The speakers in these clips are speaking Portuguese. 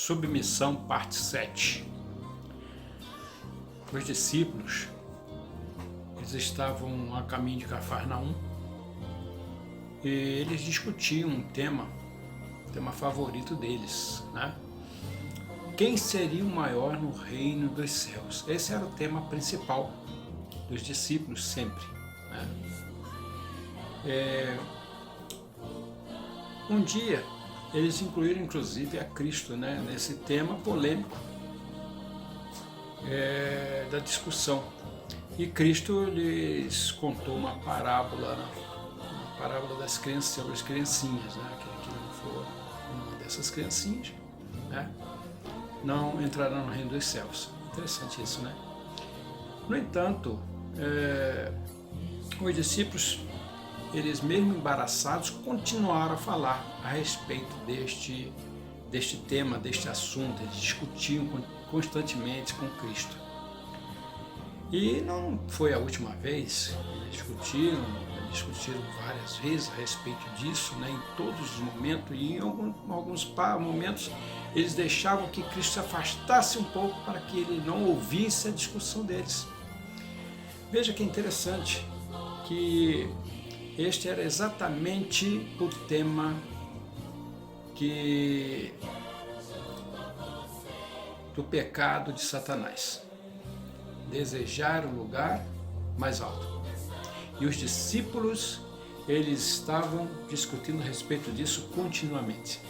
Submissão, parte 7. Os discípulos, eles estavam a caminho de Cafarnaum e eles discutiam um tema favorito deles, né? Quem seria o maior no reino dos céus? Esse era o tema principal dos discípulos sempre, né? Um dia eles incluíram inclusive a Cristo, né, nesse tema polêmico da discussão. E Cristo lhes contou uma parábola das crianças, sobre as criancinhas, né? Aquele que não for uma dessas criancinhas, né, não entrará no reino dos céus. Interessante isso, né? No entanto, os discípulos, eles mesmo embaraçados, continuaram a falar a respeito deste tema, deste assunto. Eles discutiam constantemente com Cristo. E não foi a última vez que eles discutiram várias vezes a respeito disso, né, em todos os momentos, e em alguns momentos eles deixavam que Cristo se afastasse um pouco para que ele não ouvisse a discussão deles. Veja que interessante que este era exatamente o tema do pecado de Satanás: desejar o lugar mais alto. E os discípulos, eles estavam discutindo a respeito disso continuamente.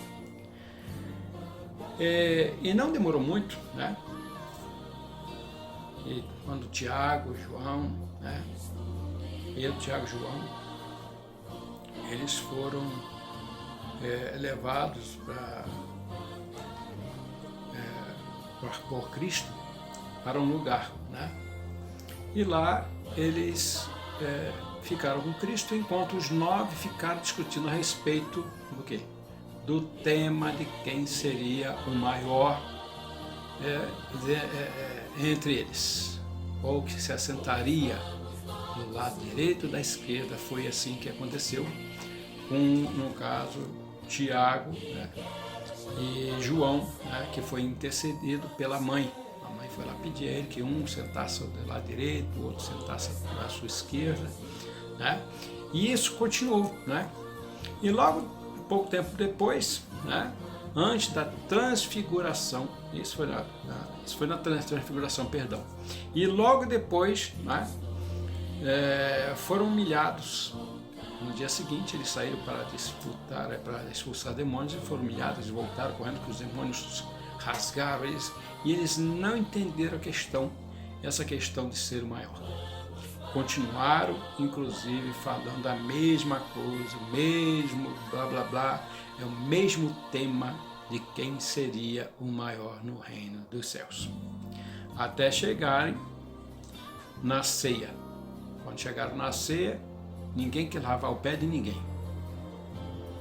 E não demorou muito, né? E quando Tiago, João, né? Tiago e João, eles foram levados por Cristo para um lugar, né? E lá eles ficaram com Cristo, enquanto os 9 ficaram discutindo a respeito do quê? Do tema de quem seria o maior entre eles, ou que se assentaria do lado direito ou da esquerda. Foi assim que aconteceu com, no caso, Tiago, né, e João, né, que foi intercedido pela mãe. A mãe foi lá pedir a ele que um sentasse do lado direito, o outro sentasse à sua esquerda, né? E isso continuou, né? E logo, pouco tempo depois, né, antes da transfiguração, isso foi na transfiguração, perdão. E logo depois, né, foram humilhados. No dia seguinte, eles saíram para expulsar demônios e foram humilhados e voltaram correndo, que os demônios rasgaram eles, e eles não entenderam essa questão de ser o maior. Continuaram, inclusive, falando a mesma coisa, o mesmo blá blá blá, é o mesmo tema de quem seria o maior no reino dos céus. Até chegarem na ceia. Quando chegaram na ceia, ninguém quer lavar o pé de ninguém.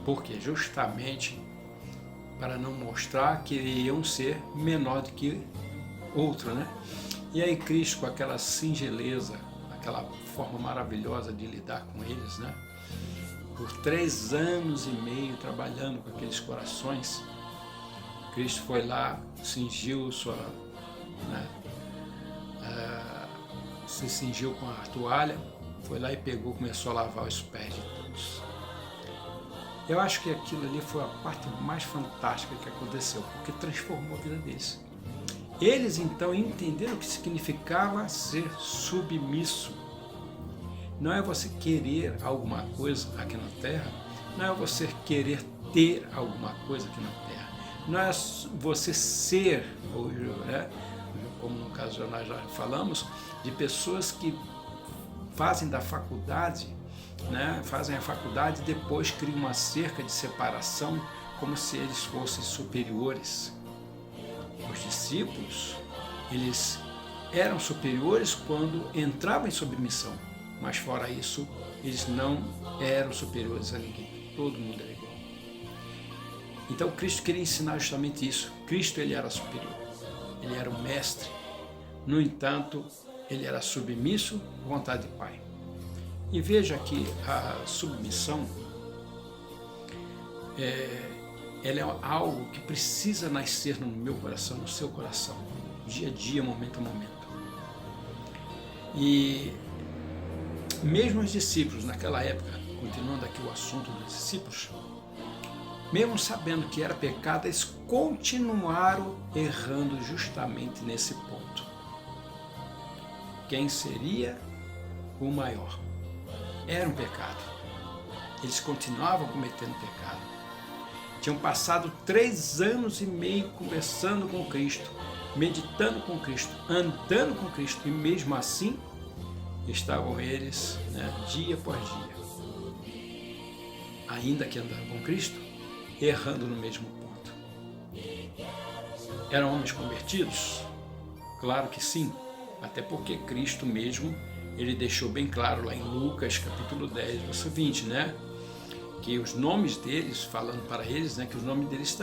Por quê? Justamente para não mostrar que iam ser menor do que outro, né? E aí Cristo, com aquela singeleza, aquela forma maravilhosa de lidar com eles, né? Por 3 anos e meio trabalhando com aqueles corações, Cristo foi lá, cingiu se cingiu com a toalha, foi lá e pegou, começou a lavar os pés de todos. Eu acho que aquilo ali foi a parte mais fantástica que aconteceu, porque transformou a vida deles. Eles então entenderam o que significava ser submisso. Não é você querer alguma coisa aqui na terra, não é você querer ter alguma coisa aqui na terra, não é você ser, né, como no caso nós já falamos, de pessoas que fazem da faculdade, né, fazem a faculdade e depois criam uma cerca de separação como se eles fossem superiores. Os discípulos, eles eram superiores quando entravam em submissão, mas fora isso, eles não eram superiores a ninguém. Todo mundo era igual. Então Cristo queria ensinar justamente isso. Cristo, ele era superior, ele era o mestre. No entanto, ele era submisso à vontade do Pai. E veja que a submissão ela é algo que precisa nascer no meu coração, no seu coração, dia a dia, momento a momento. E mesmo os discípulos naquela época, continuando aqui o assunto dos discípulos, mesmo sabendo que era pecado, eles continuaram errando justamente nesse ponto. Quem seria o maior? Era um pecado. Eles continuavam cometendo pecado. Tinham passado 3 anos e meio conversando com Cristo, meditando com Cristo, andando com Cristo, e mesmo assim estavam eles, dia após dia, ainda que andando com Cristo, errando no mesmo ponto. Eram homens convertidos? Claro que sim, até porque Cristo mesmo, ele deixou bem claro lá em Lucas capítulo 10, verso 20, que os nomes deles, falando para eles, que os nomes deles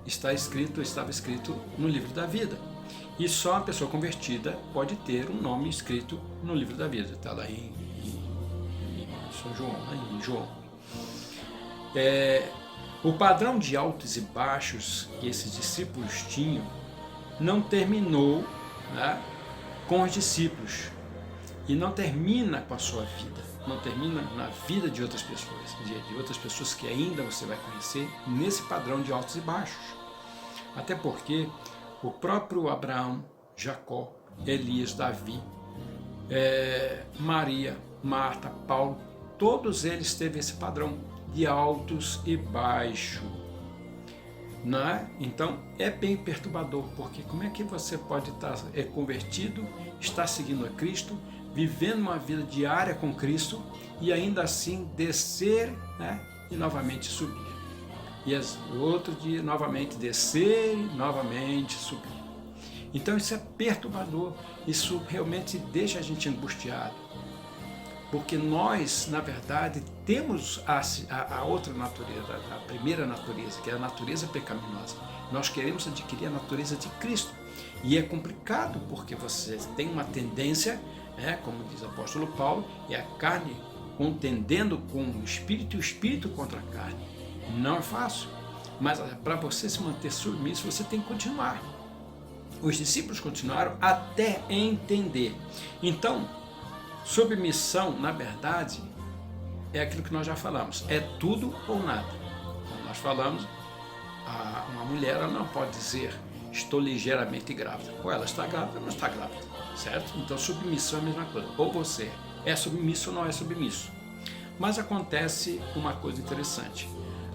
estava escrito no livro da vida. E só uma pessoa convertida pode ter um nome escrito no livro da vida. Está lá em São João, em João. O padrão de altos e baixos que esses discípulos tinham não terminou com os discípulos. E não termina com a sua vida, não termina na vida de outras pessoas, de outras pessoas que ainda você vai conhecer nesse padrão de altos e baixos. Até porque o próprio Abraão, Jacó, Elias, Davi, Maria, Marta, Paulo, todos eles teve esse padrão de altos e baixos. Então é bem perturbador, porque como é que você pode estar convertido, estar seguindo a Cristo, vivendo uma vida diária com Cristo e ainda assim descer e novamente subir. E o outro dia novamente descer e novamente subir. Então isso é perturbador, isso realmente deixa a gente angustiado. Porque nós, na verdade, temos a outra natureza, a primeira natureza, que é a natureza pecaminosa. Nós queremos adquirir a natureza de Cristo. E é complicado, porque você tem uma tendência, como diz o apóstolo Paulo, é a carne contendendo com o espírito e o espírito contra a carne. Não é fácil, mas para você se manter submisso, você tem que continuar. Os discípulos continuaram até entender. Então, submissão, na verdade, é aquilo que nós já falamos, é tudo ou nada. Como nós falamos, uma mulher ela não pode dizer, estou ligeiramente grávida. Ou ela está grávida ou não está grávida, certo? Então submissão é a mesma coisa, ou você é submisso ou não é submisso. Mas acontece uma coisa interessante,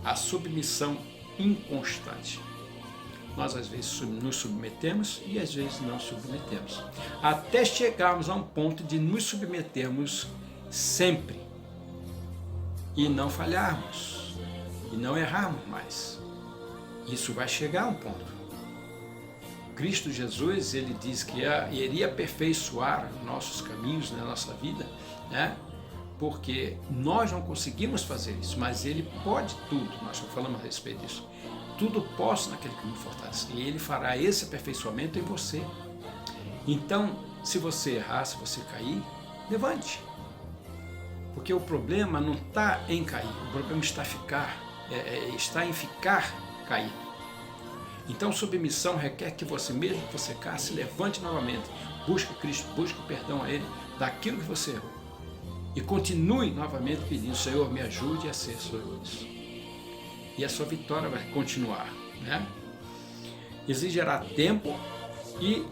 a submissão inconstante. Nós às vezes nos submetemos e às vezes não submetemos. Até chegarmos a um ponto de nos submetermos sempre e não falharmos e não errarmos mais. Isso vai chegar a um ponto. Cristo Jesus, ele diz que iria aperfeiçoar nossos caminhos na nossa vida, porque nós não conseguimos fazer isso, mas ele pode tudo. Nós já falamos a respeito disso. Tudo posso naquele que me fortalece. E ele fará esse aperfeiçoamento em você. Então, se você errar, se você cair, levante. Porque o problema não está em cair, o problema está em ficar caído. Então, submissão requer que você, mesmo que você caia, se levante novamente. Busque Cristo, busque o perdão a Ele daquilo que você errou. E continue novamente pedindo, Senhor, me ajude a ser sobre isso. E a sua vitória vai continuar. Exigirá tempo e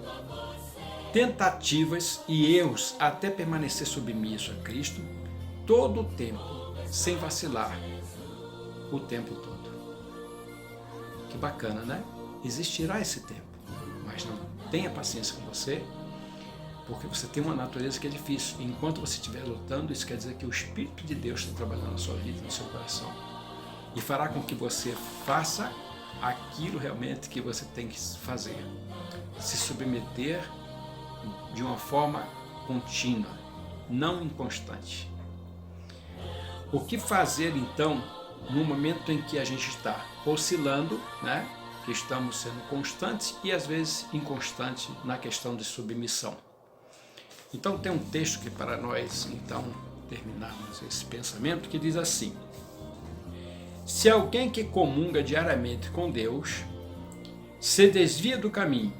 tentativas e erros até permanecer submisso a Cristo todo o tempo, sem vacilar o tempo todo. Que bacana, Existirá esse tempo, mas não tenha paciência com você, porque você tem uma natureza que é difícil. E enquanto você estiver lutando, isso quer dizer que o Espírito de Deus está trabalhando na sua vida, no seu coração. E fará com que você faça aquilo realmente que você tem que fazer. Se submeter de uma forma contínua, não inconstante. O que fazer então no momento em que a gente está oscilando, que estamos sendo constantes e às vezes inconstantes na questão de submissão? Então tem um texto que para nós então terminarmos esse pensamento que diz assim: Se alguém que comunga diariamente com Deus se desvia do caminho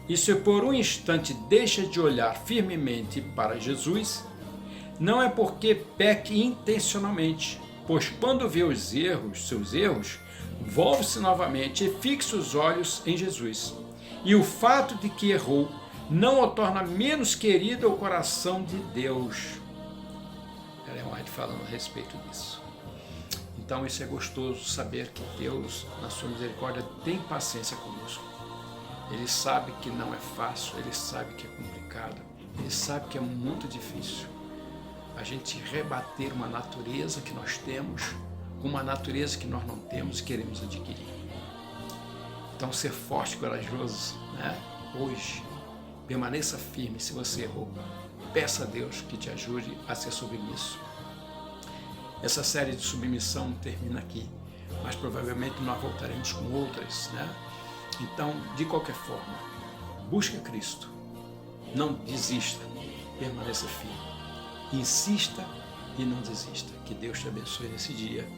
e se por um instante deixa de olhar firmemente para Jesus, não é porque peque intencionalmente, pois quando vê os erros, seus erros, volve-se novamente e fixa os olhos em Jesus. E o fato de que errou não o torna menos querido ao coração de Deus. Ellen White falando a respeito disso. Então isso é gostoso, saber que Deus, na sua misericórdia, tem paciência conosco. Ele sabe que não é fácil, Ele sabe que é complicado, Ele sabe que é muito difícil a gente rebater uma natureza que nós temos com uma natureza que nós não temos e queremos adquirir. Então ser forte e corajoso, né? Hoje, permaneça firme. Se você errou, peça a Deus que te ajude a ser submisso. Essa série de submissão termina aqui, mas provavelmente nós voltaremos com outras, né? Então, de qualquer forma, busque Cristo, não desista, permaneça firme, insista e não desista. Que Deus te abençoe nesse dia.